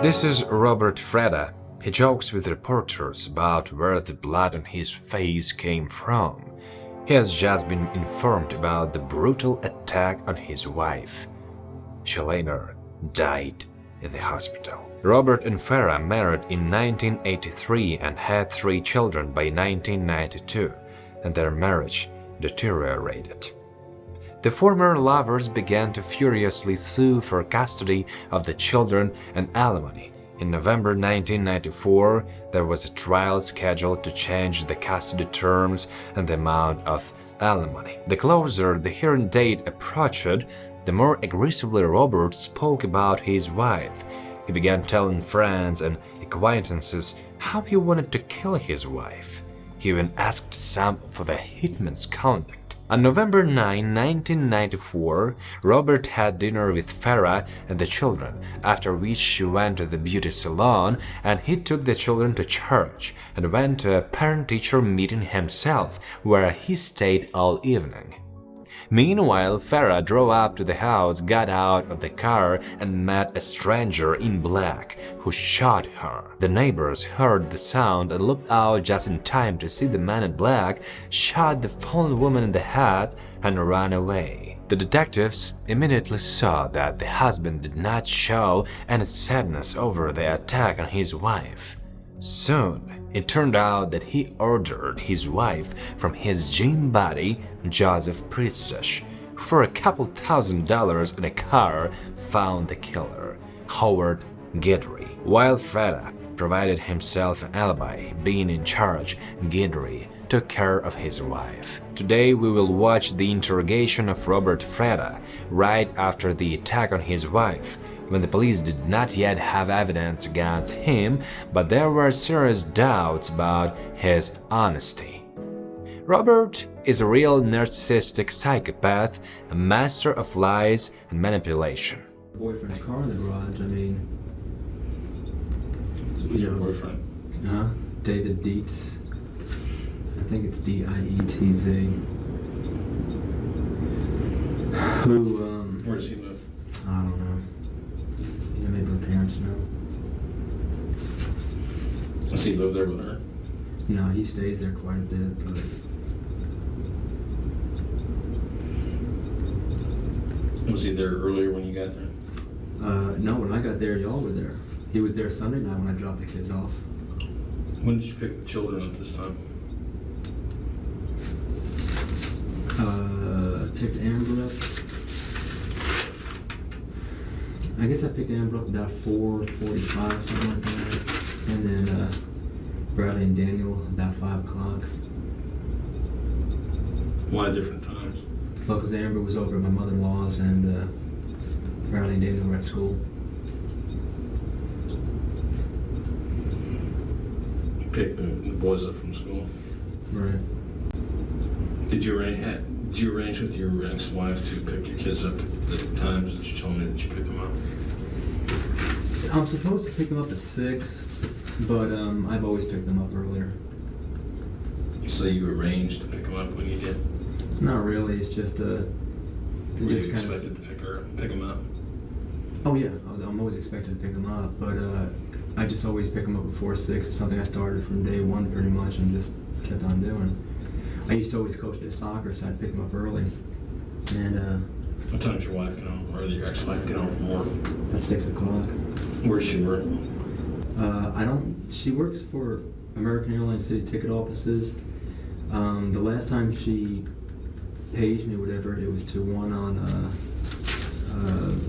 This is Robert Fratta. He jokes with reporters about where the blood on his face came from. He has just been informed about the brutal attack on his wife. She later died in the hospital. Robert and Farah married in 1983 and had 3 children by 1992, and their marriage deteriorated. The former lovers began to furiously sue for custody of the children and alimony. In November 1994, there was a trial scheduled to change the custody terms and the amount of alimony. The closer the hearing date approached, the more aggressively Robert spoke about his wife. He began telling friends and acquaintances how he wanted to kill his wife. He even asked some for the hitman's contact. On November 9, 1994, Robert had dinner with Farah and the children, after which she went to the beauty salon and he took the children to church and went to a parent-teacher meeting himself, where he stayed all evening. Meanwhile, Farah drove up to the house, got out of the car and met a stranger in black who shot her. The neighbors heard the sound and looked out just in time to see the man in black shot the fallen woman in the head and run away. The detectives immediately saw that the husband did not show any sadness over the attack on his wife. Soon, it turned out that he ordered his wife from his gym buddy, Joseph Priestess, who for a couple $1,000s in a car found the killer, Howard Guidry. While Fratta provided himself an alibi, being in charge, Guidry took care of his wife. Today we will watch the interrogation of Robert Fratta right after the attack on his wife, when the police did not yet have evidence against him, but there were serious doubts about his honesty. Robert is a real narcissistic psychopath, a master of lies and manipulation. Boyfriend's car in the garage, I mean... Who's your boyfriend? David Dietz. I think it's D-I-E-T-Z. Who, Where does he live? I don't know. Yeah, maybe her parents know. Does he live there with her? No, he stays there quite a bit, but... Was he there earlier when you got there? No, when I got there, y'all were there. He was there Sunday night when I dropped the kids off. When did you pick the children up this time? Picked Amber up. I guess I picked Amber up about 4:45, something like that. And then Bradley and Daniel about 5 o'clock. Why different times? Well, because Amber was over at my mother-in-law's and Bradley and Daniel were at school. You picked the boys up from school? Right. Did you arrange with your ex-wife to pick your kids up at the times that you told me that you picked them up? I'm supposed to pick them up at 6, but I've always picked them up earlier. So you arranged to pick them up when you did? Not really. It's just Were you expected to pick them up? Oh yeah, I'm always expected to pick them up, but I just always pick them up before 6. It's something I started from day 1 pretty much and just kept on doing. I used to always coach their soccer, so I'd pick them up early. And what time does your wife get home, or your ex-wife get home from work? at 6 o'clock. Where does she work? She works for American Airlines City Ticket Offices. The last time she paged me, whatever, it was to one on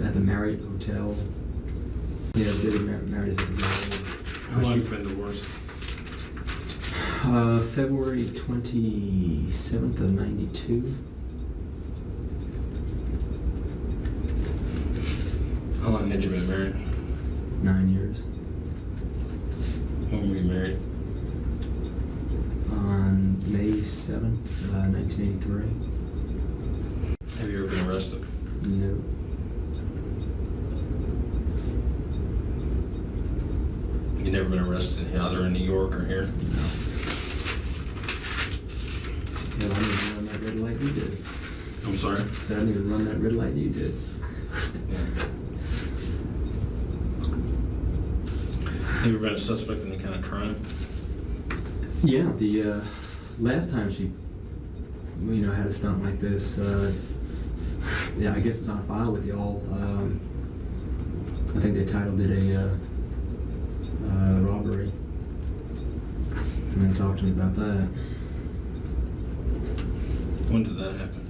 at the Marriott Hotel. Yeah, the Marriott is at the Marriott. How long have you been divorced? February 27th of 92. How long had you been married? 9 years. When were you married? On May 7th, 1983. Have you ever been arrested? No. You never been arrested either in New York or here? No. Yeah, I didn't run that red light you did. I'm sorry? I said I didn't even run that red light you did. Yeah. Have you ever been a suspect in any kind of crime? Yeah, the last time she, had a stunt like this, yeah, I guess it's on file with y'all. I think they titled it a robbery. I'm gonna talk to me about that. When did that happen?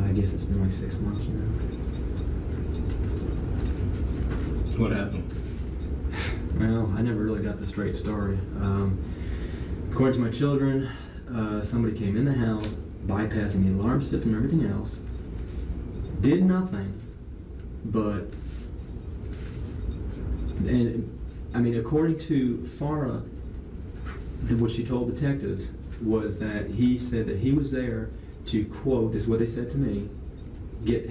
I guess it's been like 6 months now. What happened? Well, I never really got the straight story. According to my children, somebody came in the house, bypassing the alarm system and everything else, did nothing, but, according to Farah, what she told detectives was that he said that he was there to, quote, this is what they said to me,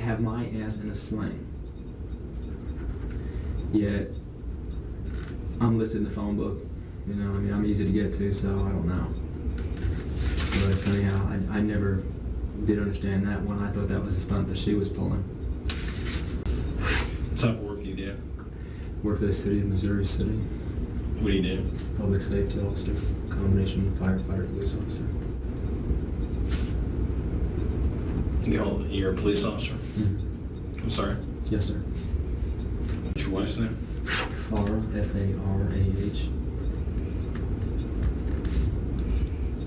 have my ass in a sling. Yet, I'm listed in the phone book. I'm easy to get to, so I don't know. But anyhow, I never did understand that one. I thought that was a stunt that she was pulling. What type of work do you do? Work for the city of Missouri City. What do you do? Public safety officer, combination firefighter, police officer. You're a police officer? Mm-hmm. I'm sorry? Yes, sir. What's your wife's name? Farah, F-A-R-A-H.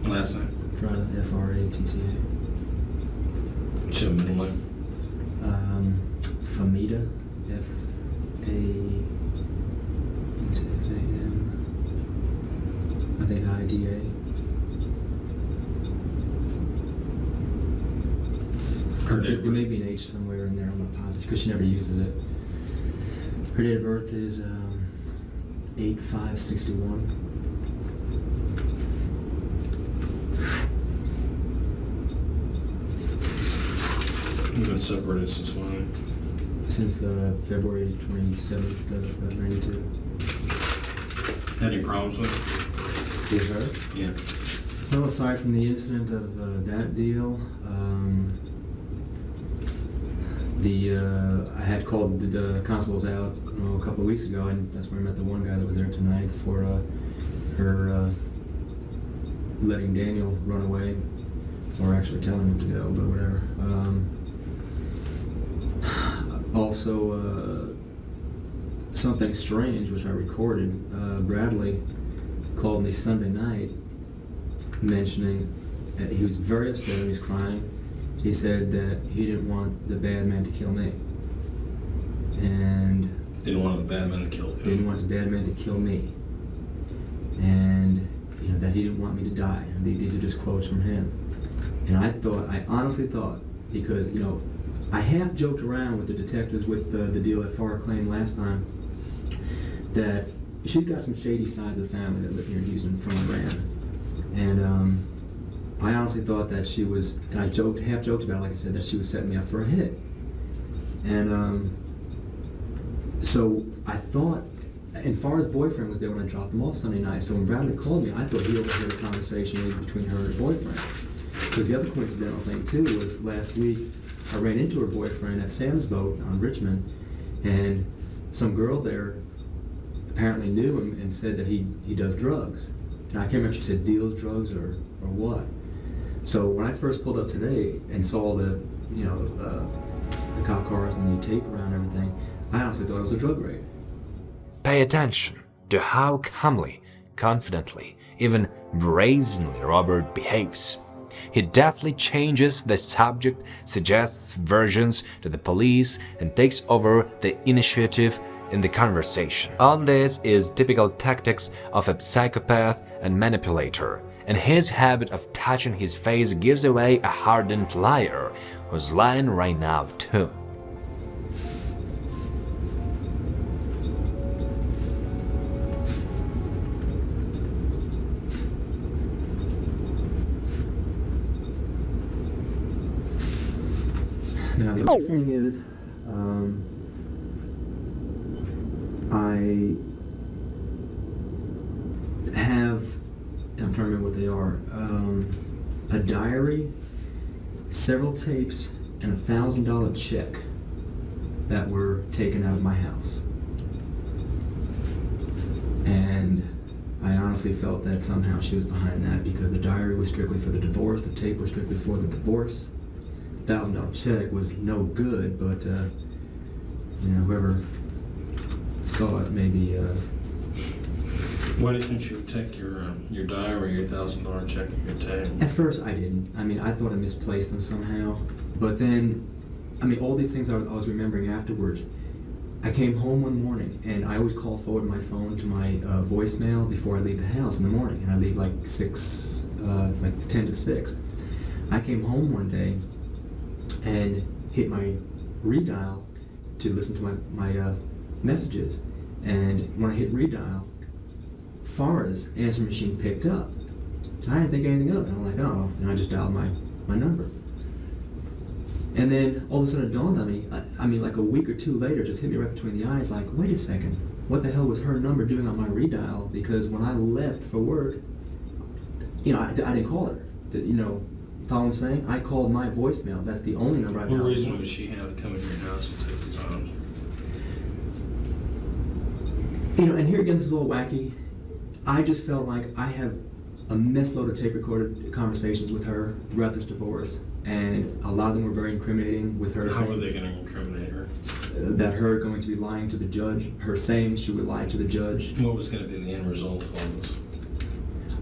Last name? Fratta, F-R-A-T-T-A. What's your middle name? Famida, F-A-M. I think I-D-A. There may be an H somewhere in there, I'm not positive, because she never uses it. Her date of birth is 8/5/61. You've been separated since when? Since February 27th of 92. Had any problems with it? With her? Yeah. Well, aside from the incident of that deal, I had called the constables out a couple of weeks ago, and that's where I met the one guy that was there tonight for her letting Daniel run away, or actually telling him to go, but whatever. Also, something strange, which I recorded. Bradley called me Sunday night, mentioning that he was very upset and he was crying. He said that he didn't want the bad man to kill me. And Didn't want the bad man to kill him. didn't want the bad man to kill me. And that he didn't want me to die. And these are just quotes from him. And I honestly thought, because I half joked around with the detectives with the deal that Farah claimed last time, that she's got some shady sides of the family that live here in Houston from Iran. And I honestly thought that she was, and I half joked about it, like I said, that she was setting me up for a hit. And so I thought, and Farah's boyfriend was there when I dropped them off Sunday night, so when Bradley called me, I thought he overheard a conversation maybe between her and her boyfriend. Because the other coincidental thing too was last week I ran into her boyfriend at Sam's Boat on Richmond, and some girl there apparently knew him and said that he does drugs. And I can't remember if she said deals drugs or what. So when I first pulled up today and saw the cop cars and the tape around everything, I honestly thought it was a drug raid. Pay attention to how calmly, confidently, even brazenly Robert behaves. He deftly changes the subject, suggests versions to the police, and takes over the initiative in the conversation. All this is typical tactics of a psychopath and manipulator, and his habit of touching his face gives away a hardened liar who's lying right now too. Now the other thing is, I have, I'm trying to remember what they are, a diary, several tapes, and $1,000 check that were taken out of my house. And I honestly felt that somehow she was behind that, because the diary was strictly for the divorce, the tape was strictly for the divorce. $1,000 check was no good, but whoever saw it maybe. Why do you think she would take your diary, your $1,000 check, and your tape? At first, I didn't. I mean, I thought I misplaced them somehow. But then, I mean, all these things I was remembering afterwards. I came home one morning, and I always call forward my phone to my voicemail before I leave the house in the morning, and I leave like 10 to 6. I came home one day and hit my redial to listen to my messages, and when I hit redial, Farah's answer machine picked up. I didn't think anything of it. I'm like, oh, and I just dialed my number. And then all of a sudden it dawned on me, I mean like a week or two later, just hit me right between the eyes, like, wait a second, what the hell was her number doing on my redial? Because when I left for work, I didn't call her. Follow what I'm saying? I called my voicemail. That's the only number I dialed. What reason would she have to come into your house and take the time? And here again, this is a little wacky. I just felt like I have a mess load of tape recorded conversations with her throughout this divorce, and a lot of them were very incriminating with her. How were they going to incriminate her? That her going to be lying to the judge, her saying she would lie to the judge. What was going to be the end result of all this?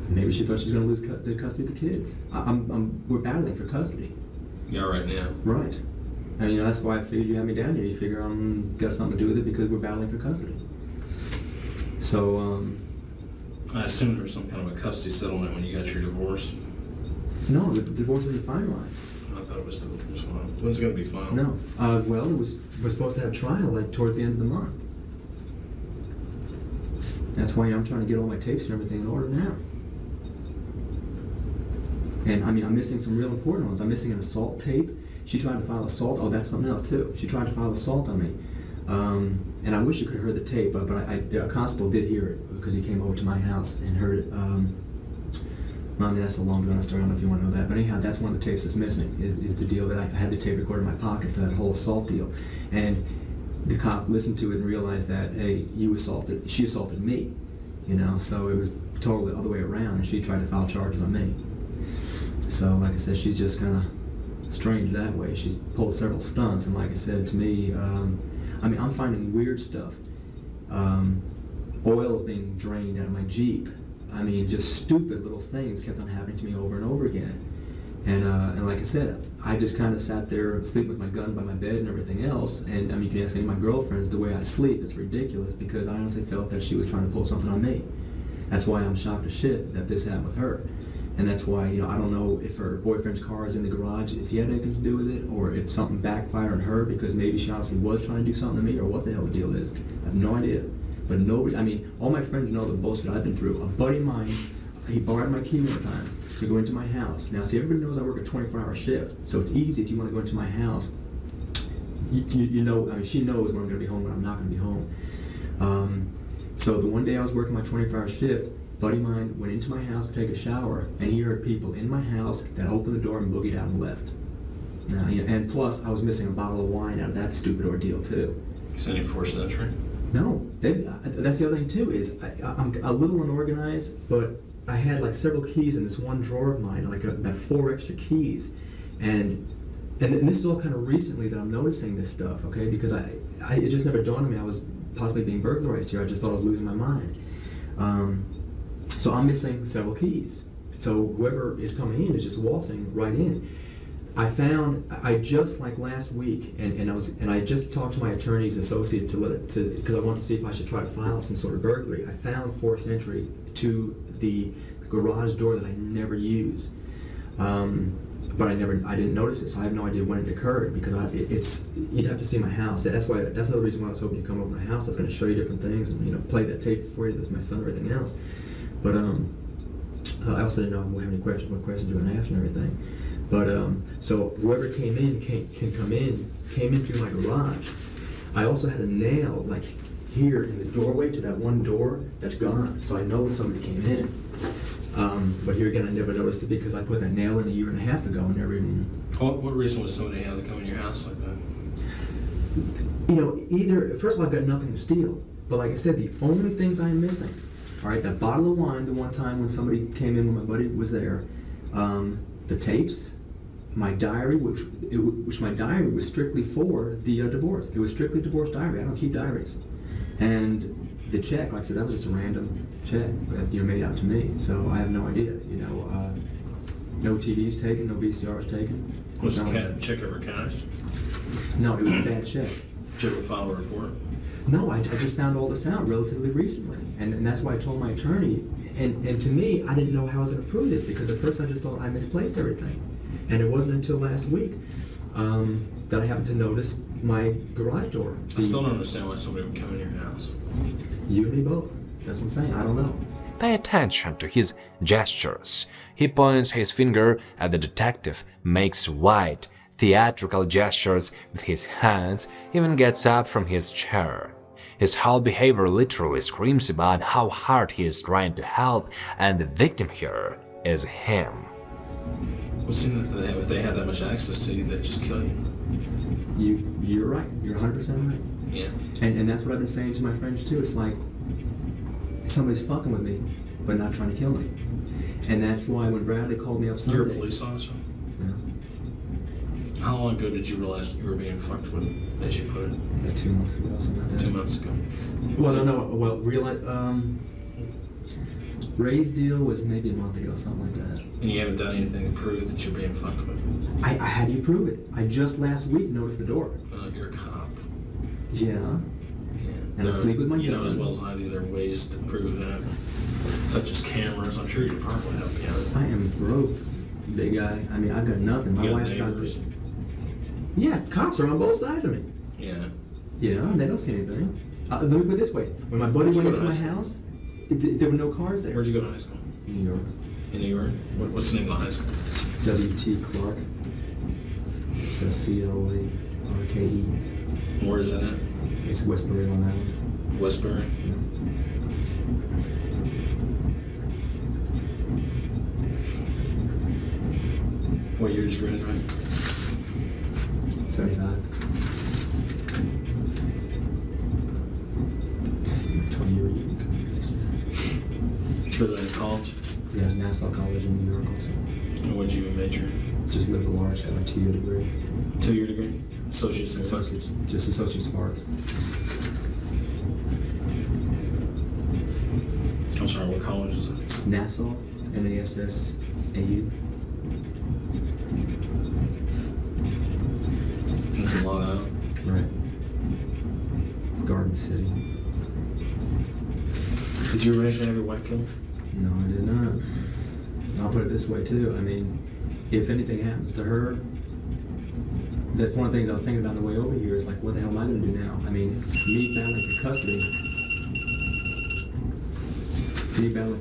Maybe she thought she was going to lose the custody of the kids. We're battling for custody. Yeah, right now. Right. And that's why I figured you had me down here. You figure I'm got something to do with it because we're battling for custody. So, I assumed there was some kind of a custody settlement when you got your divorce. No, the divorce isn't finalized. I thought it was still final. When's it going to be final? No. Well, we're supposed to have trial like towards the end of the month. That's why I'm trying to get all my tapes and everything in order now. And I mean, I'm missing some real important ones. I'm missing an assault tape. She tried to file assault. Oh, that's something else too. She tried to file assault on me. And I wish you could have heard the tape, but the constable did hear it because he came over to my house and heard it. Mommy, that's a long drawn story. I don't know if you want to know that. But anyhow, that's one of the tapes that's missing, is the deal that I had the tape recorded in my pocket for that whole assault deal. And the cop listened to it and realized that, hey, she assaulted me. So it was totally the other way around, and she tried to file charges on me. So, like I said, she's just kind of strange that way. She's pulled several stunts, and like I said, to me, I mean, I'm finding weird stuff. Oil is being drained out of my Jeep. I mean, just stupid little things kept on happening to me over and over again. And like I said, I just kind of sat there sleeping with my gun by my bed and everything else. And I mean, you can ask any of my girlfriends, the way I sleep, it's ridiculous, because I honestly felt that she was trying to pull something on me. That's why I'm shocked as shit that this happened with her. And that's why, I don't know if her boyfriend's car is in the garage, if he had anything to do with it, or if something backfired on her because maybe she honestly was trying to do something to me, or what the hell the deal is. I have no idea. But nobody, I mean, all my friends know the bullshit I've been through. A buddy of mine, he borrowed my key one time to go into my house. Now, see, everybody knows I work a 24-hour shift, so it's easy if you want to go into my house. I mean, she knows when I'm going to be home, when I'm not going to be home. So the one day I was working my 24-hour shift, buddy of mine went into my house to take a shower, and he heard people in my house that opened the door and boogied out and left. Now, and plus, I was missing a bottle of wine out of that stupid ordeal too. Is any forced entry? No, that's the other thing too. Is I'm a little unorganized, but I had like several keys in this one drawer of mine, like about 4 extra keys, and this is all kind of recently that I'm noticing this stuff. Okay, because it just never dawned on me I was possibly being burglarized here. I just thought I was losing my mind. So I'm missing several keys. So whoever is coming in is just waltzing right in. I just like last week, and I just talked to my attorney's associate because I wanted to see if I should try to file some sort of burglary. I found forced entry to the garage door that I never use, but I didn't notice it, so I have no idea when it occurred, because you'd have to see my house. That's another reason why I was hoping you'd come over to my house. I was going to show you different things and play that tape for you. That's my son and everything else. But I also didn't know what questions you were going to ask and everything. But so whoever came in came in through my garage. I also had a nail like here in the doorway to that one door that's gone. So I know somebody came in. But here again, I never noticed it because I put that nail in a year and a half ago and never even. What reason was somebody had to come in your house like that? You know, either, first of all, I've got nothing to steal. But like I said, the only things I'm missing, all right, that bottle of wine the one time when somebody came in when my buddy was there, the tapes, my diary, which my diary was strictly for the divorce. It was strictly divorce diary. I don't keep diaries. And the check, like I said, that was just a random check that made out to me. So I have no idea. No TVs taken, no VCRs taken. Was the check ever cashed? No, it was a bad check. Did you ever file a report? No, I just found all this out relatively recently, and that's why I told my attorney. And to me, I didn't know how I was going to prove this because at first I just thought I misplaced everything, and it wasn't until last week that I happened to notice my garage door. I still don't understand why somebody would come in your house. You and me both. That's what I'm saying. I don't know. Pay attention to his gestures. He points his finger at the detective, makes wide, theatrical gestures with his hands, even gets up from his chair. His whole behavior literally screams about how hard he is trying to help, and the victim here is him. Well, see, if they had that much access to you, they'd just kill you. You're right. You're 100% right. Yeah. And that's what I've been saying to my friends too. It's like somebody's fucking with me, but not trying to kill me. And that's why when Bradley called me up Sunday. You're a police officer? Yeah. How long ago did you realize you were being fucked with, as you put it? Like 2 months ago, something like that. 2 months ago. Well, no. Well, Ray's deal was maybe a month ago, something like that. And you haven't done anything to prove that you're being fucked with? How do you prove it? I just last week noticed the door. You're a cop. Yeah. And I sleep with my You know gun. as well as I do, there are ways to prove that, such as cameras. I'm sure your department will help you out. I am broke, big guy. I mean, I've got nothing. My You got wife's got neighbors? this. Yeah, cops are on both sides of me. Yeah. Yeah, they don't see anything. Let me put it this way. When my buddy Where'd you went go into to my high house, there were no cars there. Where'd you go to high school? New York. In New York? What's the name of the high school? W.T. Clark. It's C-L-A-R-K-E. Where is that at? It's Westbury, Long Island. Westbury? Yeah. What year did you graduate? 75. 20-year Sure that in college? Yeah, Nassau College in New York also. And what'd you major in? Just liberal arts, got my 2-year degree. 2-year degree? Associates in what? Just associates of arts. I'm sorry, what college is it? Nassau, N-A-S-S-A-U. It's in Long Island. Right. Garden City. Did you originally have your wife killed? No, I did not. I'll put it this way too. I mean, if anything happens to her, that's one of the things I was thinking about on the way over here. Is like, what the hell am I going to do now? I mean, me battling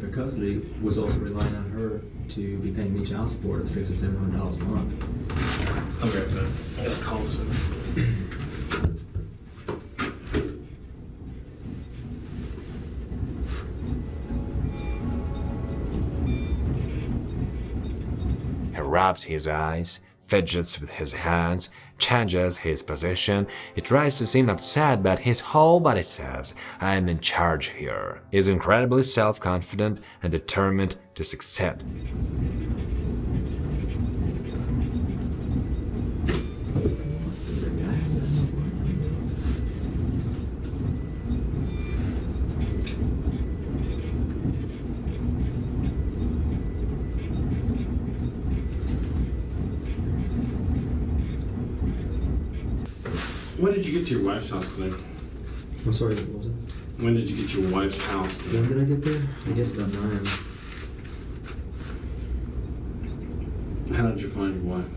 for custody was also relying on her to be paying me child support of $600 or $700 a month. I'll be right back. I got a call soon. He rubs his eyes, fidgets with his hands, changes his position. He tries to seem upset, but his whole body says, "I am in charge here." He's incredibly self-confident and determined to succeed. When did you get to your wife's house today? I'm sorry, what was it? When did you get to your wife's house today? When did I get there? I guess about 9. How did you find your wife?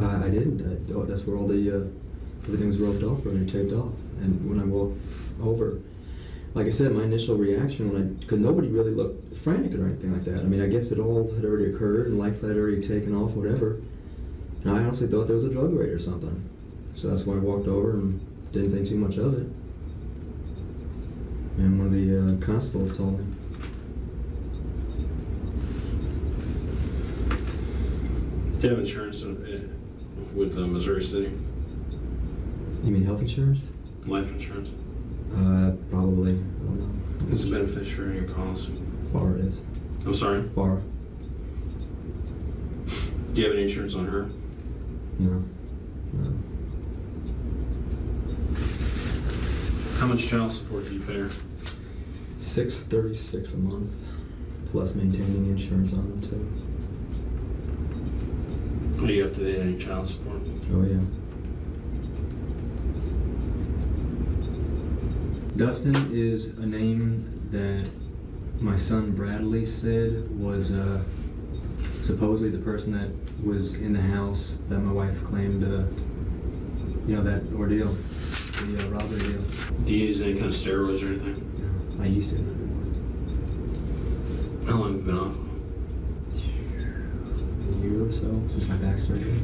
I didn't. That's where all the everything was roped off, and taped off. And when I walked over, like I said, my initial reaction because nobody really looked frantic or anything like that. I mean, I guess it all had already occurred, and life had already taken off, whatever. And I honestly thought there was a drug raid or something. So that's why I walked over and didn't think too much of it. And one of the constables told me. Do you have insurance with Missouri City? You mean health insurance? Life insurance? Probably. I don't know. Who's the beneficiary in your policy? Bar is. I'm sorry? Bar. Do you have any insurance on her? No. No. How much child support do you pay her? $636 a month, plus maintaining insurance on them too. Are you up to date on any child support? Oh yeah. Dustin is a name that my son Bradley said was supposedly the person that was in the house that my wife claimed, that ordeal, the robbery deal. Do you use any kind of steroids or anything? No, I used to. How long have you been off? A year or so since my back surgery.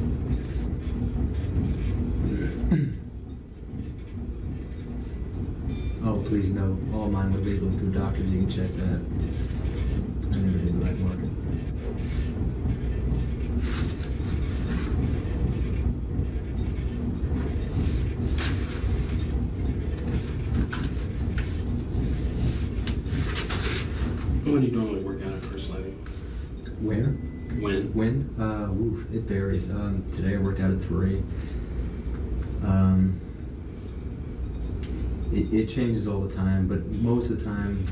Oh, please note, all mine were legal through doctors. You can check that. I never did black market. When do you normally work out at First Lady? Where? When? When? It varies. Today I worked out at 3. It changes all the time, but most of the time,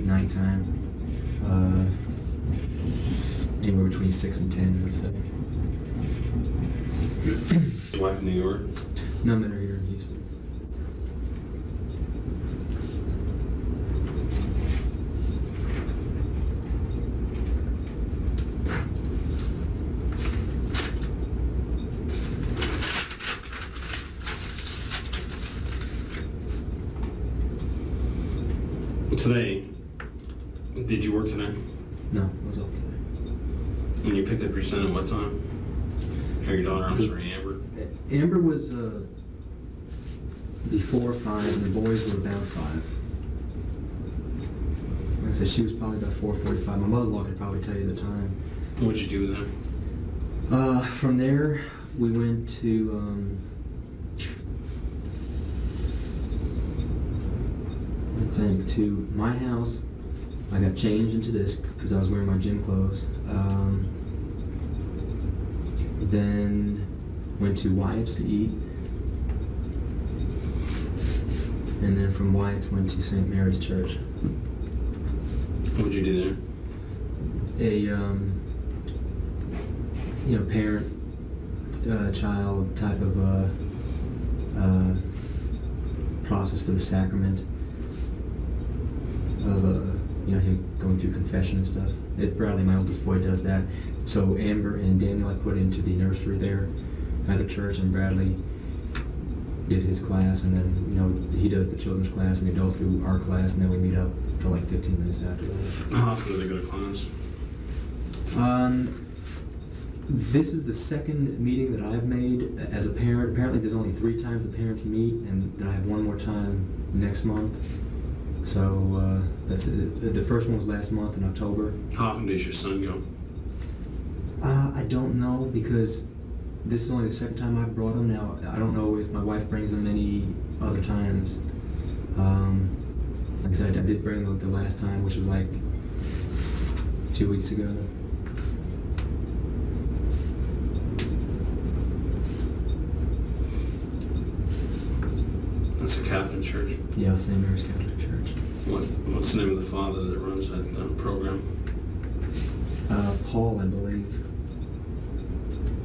nighttime, anywhere between 6 and 10, let's say. Your wife in New York? No, I'm in here in Houston. Today, did you work today? No, I was off today. And you picked up your son at what time? Or your daughter, I'm sorry, Amber? Amber was before 5, and the boys were about 5. Like I said, she was probably about 4:45. My mother-in-law could probably tell you the time. What did you do with them? From there, we went to to my house. I got changed into this because I was wearing my gym clothes. Then went to Wyatt's to eat, and then from Wyatt's went to St. Mary's Church. What would you do there? A parent child type of process for the sacrament of him going through confession and stuff. Bradley, my oldest boy, does that. So Amber and Daniel I put into the nursery there at the church, and Bradley did his class, and then he does the children's class, and the adults do our class, and then we meet up for like 15 minutes after that. How often do they go to class? This is the second meeting that I've made as a parent. Apparently there's only 3 times the parents meet, and then I have one more time next month. So that's the first one was last month in October. How often does your son go? I don't know, because this is only the second time I've brought him. Now I don't know if my wife brings him any other times. Like I said, I did bring him the last time, which was like 2 weeks ago. That's a Catholic church? Yeah, St. Mary's Catholic Church. What's the name of the father that runs that program? Paul, I believe.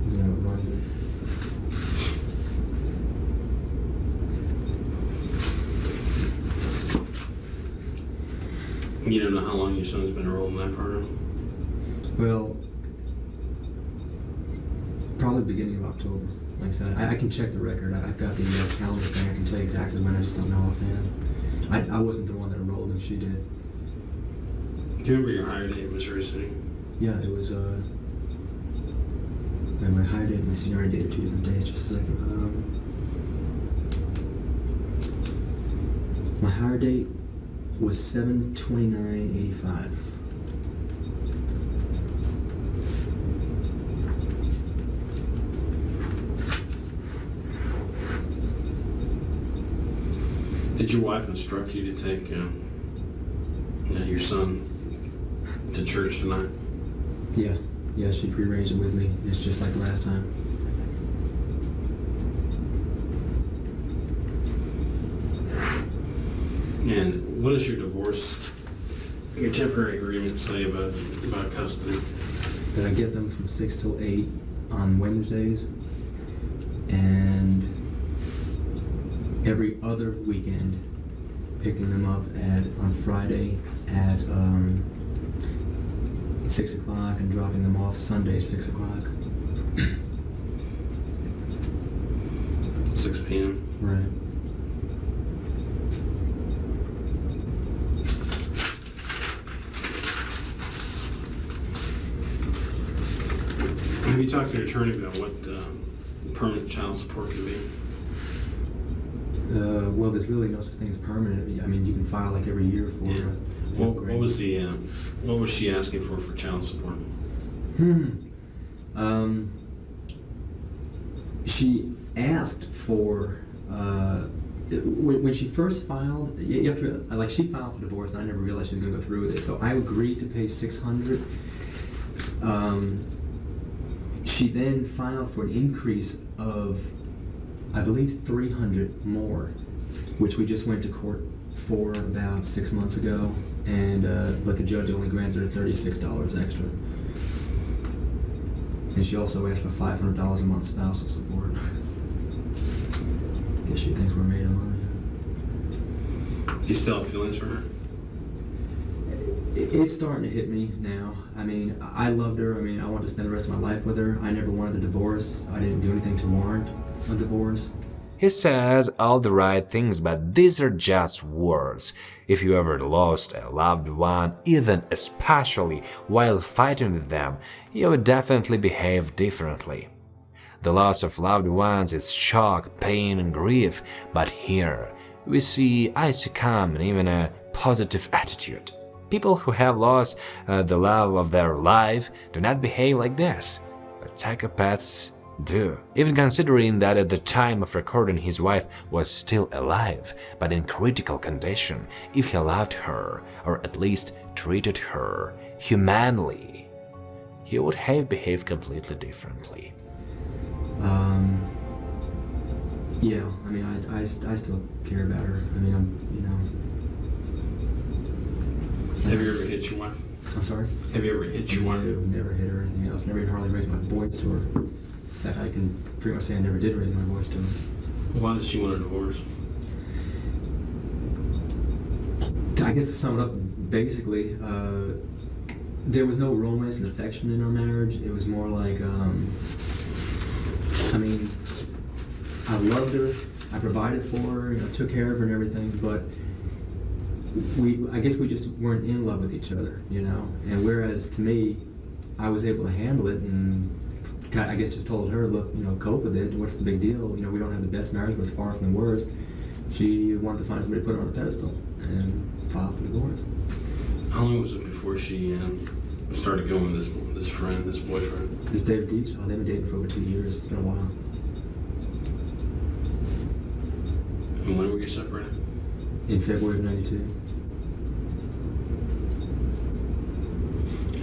Is that what runs it? You don't know how long your son's been enrolled in that program? Well, probably beginning of October. Like I said, I can check the record. I've got the calendar thing. I can tell you exactly when. I just don't know offhand. I wasn't the one that enrolled him. She did. Do you remember your hire date in Missouri City? Yeah, it was. My hire date and my seniority date are 2 different days. Just a second. My hire date was 7/29/85. Did your wife instruct you to take your son to church tonight? Yeah, she prearranged it with me. It's just like last time. And what does your temporary agreement say about custody? That I get them from 6 till 8 on Wednesdays, and every other weekend, picking them up on Friday at 6 o'clock and dropping them off Sunday 6 o'clock. 6 p.m. Right. Have you talked to your attorney about what permanent child support can be? Well, there's really no such thing as permanent. I mean, you can file like every year for. Yeah. What was she asking for child support? She asked for when she first filed. You have to like she filed for divorce, and I never realized she was going to go through with it. So I agreed to pay $600. She then filed for an increase of, I believe, $300 more, which we just went to court for about 6 months ago, and but the judge only granted her $36 extra. And she also asked for $500 a month spousal support. Guess she thinks we're made of money. Do you still have feelings for her? It's starting to hit me now. I mean, I loved her. I mean, I wanted to spend the rest of my life with her. I never wanted a divorce. I didn't do anything to warrant a divorce. He says all the right things, but these are just words. If you ever lost a loved one, even especially while fighting with them, you would definitely behave differently. The loss of loved ones is shock, pain, and grief, but here we see icy calm and even a positive attitude. People who have lost the love of their life do not behave like this, but psychopaths do. Even considering that at the time of recording his wife was still alive, but in critical condition, if he loved her, or at least treated her humanely, he would have behaved completely differently. Yeah, I mean, I still care about her. I mean, Have you ever hit your wife? I'm sorry? Have you ever hit your wife? No, never hit her or anything else. Never even hardly raised my voice to her. In fact, I can pretty much say I never did raise my voice to her. Why did she want a divorce? I guess to sum it up, basically, there was no romance and affection in our marriage. It was more like, I mean, I loved her, I provided for her, took care of her and everything, but I guess we just weren't in love with each other, And whereas to me, I was able to handle it and I guess just told her, look, cope with it. What's the big deal? We don't have the best marriage, but it's far from the worst. She wanted to find somebody to put her on a pedestal and file for divorce. How long was it before she started going with this boyfriend? This David Dietz, they've been dating for over 2 years. It's been a while. And when were you separated? In February of '92.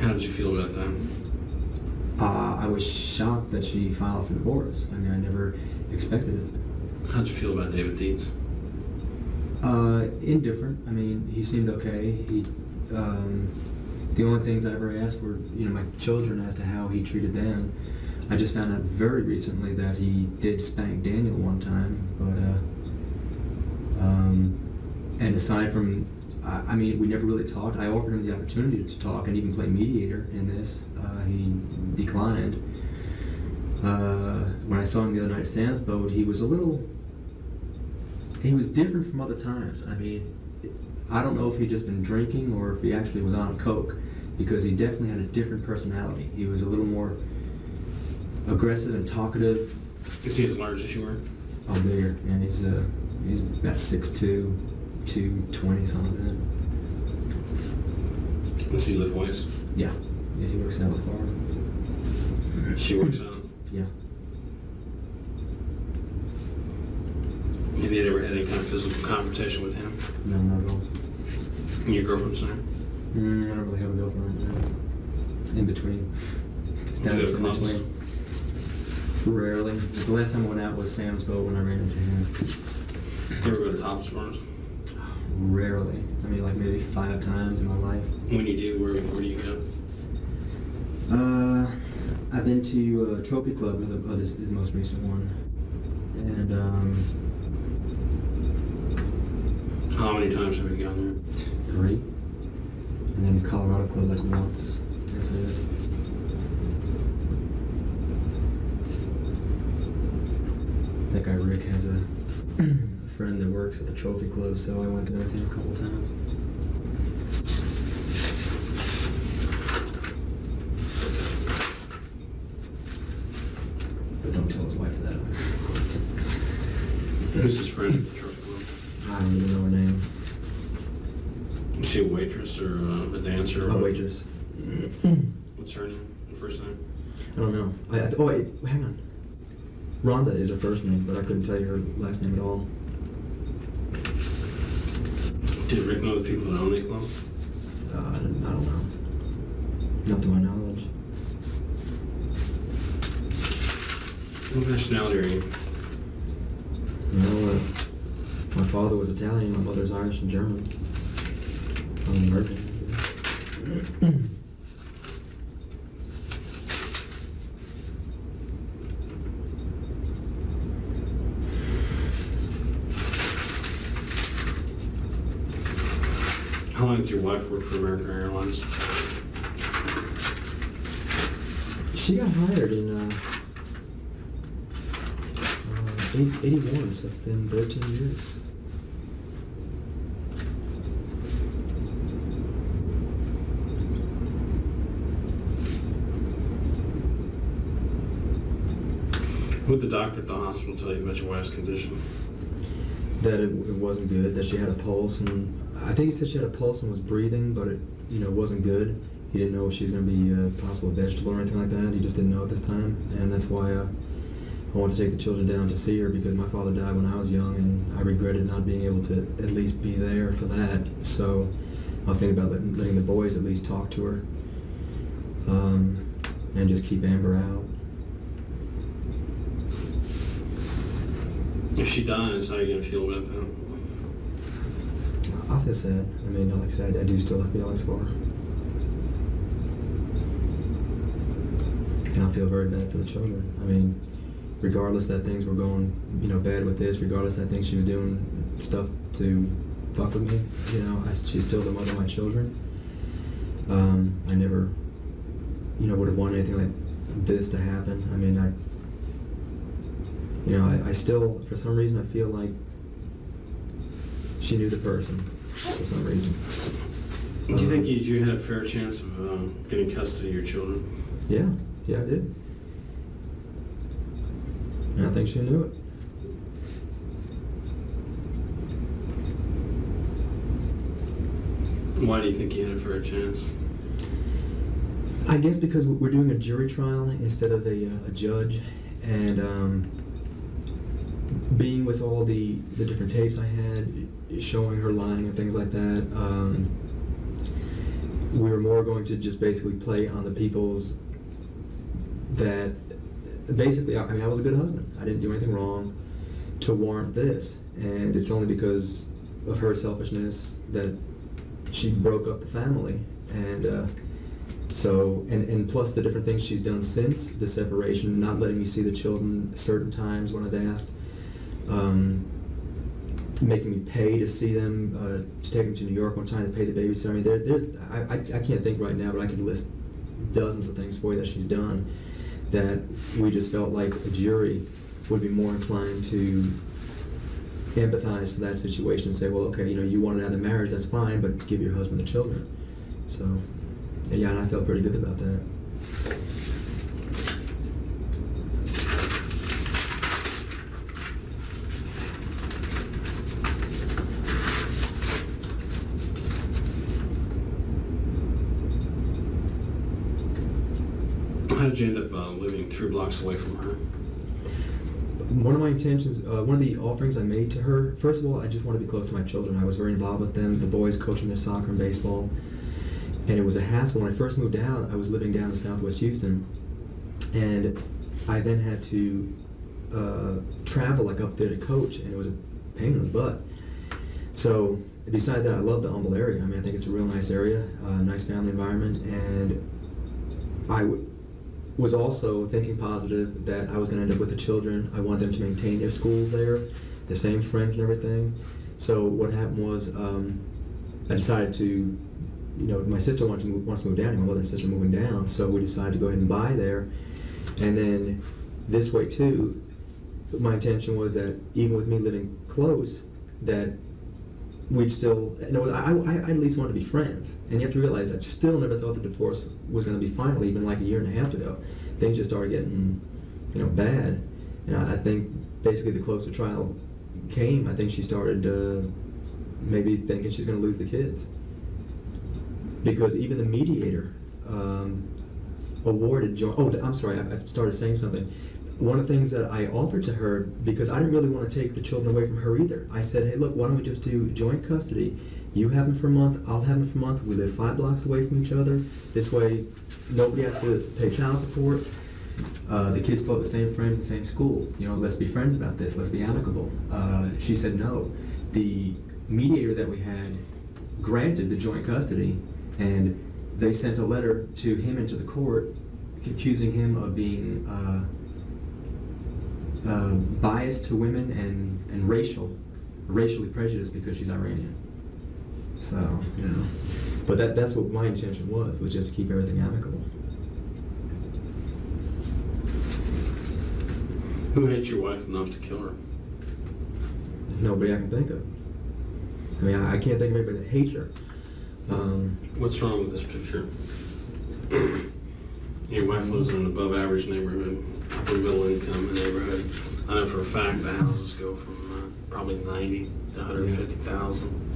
How did you feel about that? I was shocked that she filed for divorce. I mean, I never expected it. How did you feel about David Dietz? Indifferent. I mean, he seemed okay. The only things I ever asked were, my children as to how he treated them. I just found out very recently that he did spank Daniel one time, but and aside from, I mean, we never really talked. I offered him the opportunity to talk and even play mediator in this. He declined. When I saw him the other night at Sam's boat, he was different from other times. I mean, I don't know if he'd just been drinking or if he actually was on coke, because he definitely had a different personality. He was a little more aggressive and talkative. Is he as large as you were? Oh, bigger, and he's about 6'2", 220 something. Does he lift weights? Yeah, he works out with farm. She works out? Yeah. Have you ever had any kind of physical confrontation with him? No, not at all. And your girlfriend's name? I don't really have a girlfriend. No. In between. Status in between. Rarely. The last time I went out was Sam's boat when I ran into him. You ever go to Thomas Burns? Rarely. I mean, like maybe 5 times in my life. When you do, where do you go? I've been to Trophy Club. This is the most recent one. And How many times have you gone 3. And then the Colorado Club like once. That's it. That guy Rick has a friend that works at the Trophy Club, so I went there with him a couple times. But don't tell his wife that. there? Who's his friend at the Trophy Club? I don't even know her name. Is she a waitress or a dancer? A or waitress. What's her name? The first name? I don't know. Oh wait, hang on. Rhonda is her first name, but I couldn't tell you her last name at all. Did Rick know the people that own the club? I don't know. Not to my knowledge. What nationality are you? No, my father was Italian, my mother's Irish and German. I'm American. How long did your wife work for American Airlines? She got hired in 81, so it's been 13 years. What did the doctor at the hospital tell you about your wife's condition? That it wasn't good, that she had a pulse, and I think he said she had a pulse and was breathing, but it wasn't good. He didn't know if she was going to be a possible vegetable or anything like that. He just didn't know at this time, and that's why I wanted to take the children down to see her, because my father died when I was young, and I regretted not being able to at least be there for that. So I was thinking about letting the boys at least talk to her, and just keep Amber out. If she dies, how are you going to feel about that? I feel sad. I mean, like I said, I do still have feelings for her. And I feel very bad for the children. I mean, regardless that things were going, bad with this, regardless that things she was doing stuff to fuck with me, she's still the mother of my children. I never, would have wanted anything like this to happen. I mean, I still, for some reason, I feel like she knew the person, for some reason. Do you think you had a fair chance of getting custody of your children? Yeah, I did. And I think she knew it. Why do you think you had a fair chance? I guess because we're doing a jury trial instead of a judge, and being with all the different tapes I had, showing her lying and things like that, we were more going to just basically play on the people's that basically, I mean, I was a good husband. I didn't do anything wrong to warrant this, and it's only because of her selfishness that she broke up the family, and so, and plus the different things she's done since the separation, not letting me see the children certain times when I've asked, making me pay to see them, to take them to New York one time to pay the babysitter. I mean, I can't think right now, but I could list dozens of things for you that she's done that we just felt like a jury would be more inclined to empathize for that situation and say, well, okay, you wanted out of the marriage, that's fine, but give your husband the children. So, yeah, and I felt pretty good about that. How did you end up living 3 blocks away from her? One of my intentions, one of the offerings I made to her, first of all, I just want to be close to my children. I was very involved with them, the boys coaching their soccer and baseball. And it was a hassle. When I first moved out, I was living down in southwest Houston. And I then had to travel like up there to coach, and it was a pain in the butt. So besides that, I love the Humble area. I mean, I think it's a real nice area, nice family environment, and I was also thinking positive that I was going to end up with the children. I wanted them to maintain their schools there, the same friends and everything. So what happened was I decided to, you know, my sister wants to move down, and my mother and sister moving down, so we decided to go ahead and buy there. And then this way too, my intention was that even with me living close, that we'd still, I at least wanted to be friends. And you have to realize I still never thought the divorce was going to be final, even like a year and a half ago. Things just started getting, you know, bad. And I think basically the closer trial came, I think she started maybe thinking she's going to lose the kids. Because even the mediator awarded joint, I'm sorry, I started saying something. One of the things that I offered to her, because I didn't really want to take the children away from her either, I said, hey, look, why don't we just do joint custody? You have them for a month, I'll have them for a month. We live 5 blocks away from each other. This way, nobody has to pay child support. The kids still have the same friends and same school. You know, let's be friends about this. Let's be amicable. She said no. The mediator that we had granted the joint custody, and they sent a letter to him and to the court accusing him of being biased to women and racially prejudiced because she's Iranian. So, you know, but that's what my intention was just to keep everything amicable. Who hates your wife enough to kill her? Nobody I can think of. I mean, I can't think of anybody that hates her. What's wrong with this picture? Your wife lives in an above average neighborhood, upper middle income neighborhood. I know for a fact the houses go from probably 90 to 150,000.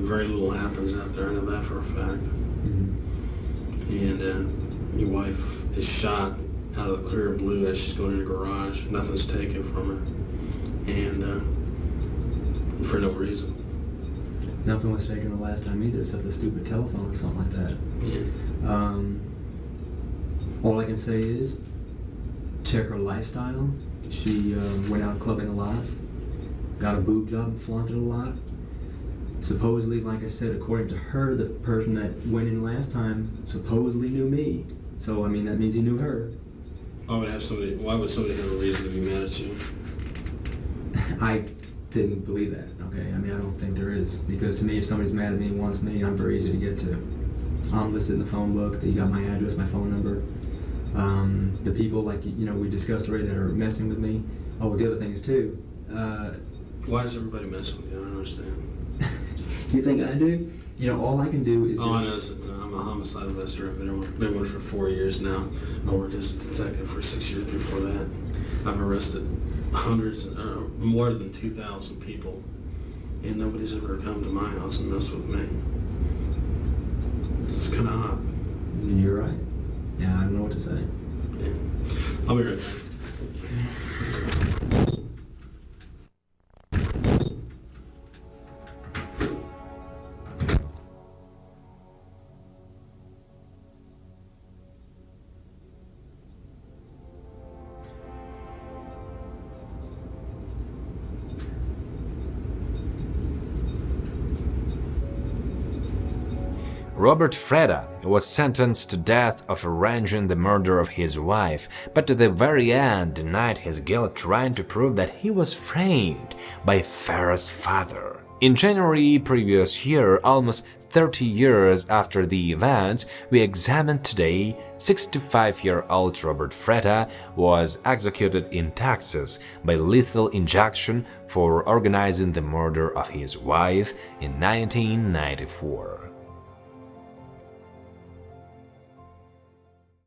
Very little happens out there, I know that for a fact. And your wife is shot out of the clear blue as she's going in the garage. Nothing's taken from her. And for no reason. Nothing was taken the last time either, except the stupid telephone or something like that. Yeah. All I can say is, check her lifestyle. She went out clubbing a lot, got a boob job and flaunted a lot. Supposedly, like I said, according to her, the person that went in last time supposedly knew me. So, I mean, that means he knew her. Why would somebody have a reason to be mad at you? I didn't believe that, okay? I mean, I don't think there is. Because to me, if somebody's mad at me and wants me, I'm very easy to get to. I'm listed in the phone book. You got my address, my phone number. The people, like, you know, we discussed already that are messing with me. Oh, well, the other thing is, too. Why is everybody messing with you? I don't understand. You think I do? You know, all I can do is All I know is that I'm a homicide investigator. I've been one for 4 years now. I worked as a detective for 6 years before that. I've arrested hundreds, more than 2,000 people, and nobody's ever come to my house and messed with me. It's kind of odd. You're right. Yeah, I don't know what to say. Yeah. I'll be right back. Robert Fratta was sentenced to death of arranging the murder of his wife, but to the very end denied his guilt, trying to prove that he was framed by Farah's father. In January previous year, almost 30 years after the events we examined today, 65-year-old Robert Fratta was executed in Texas by lethal injection for organizing the murder of his wife in 1994.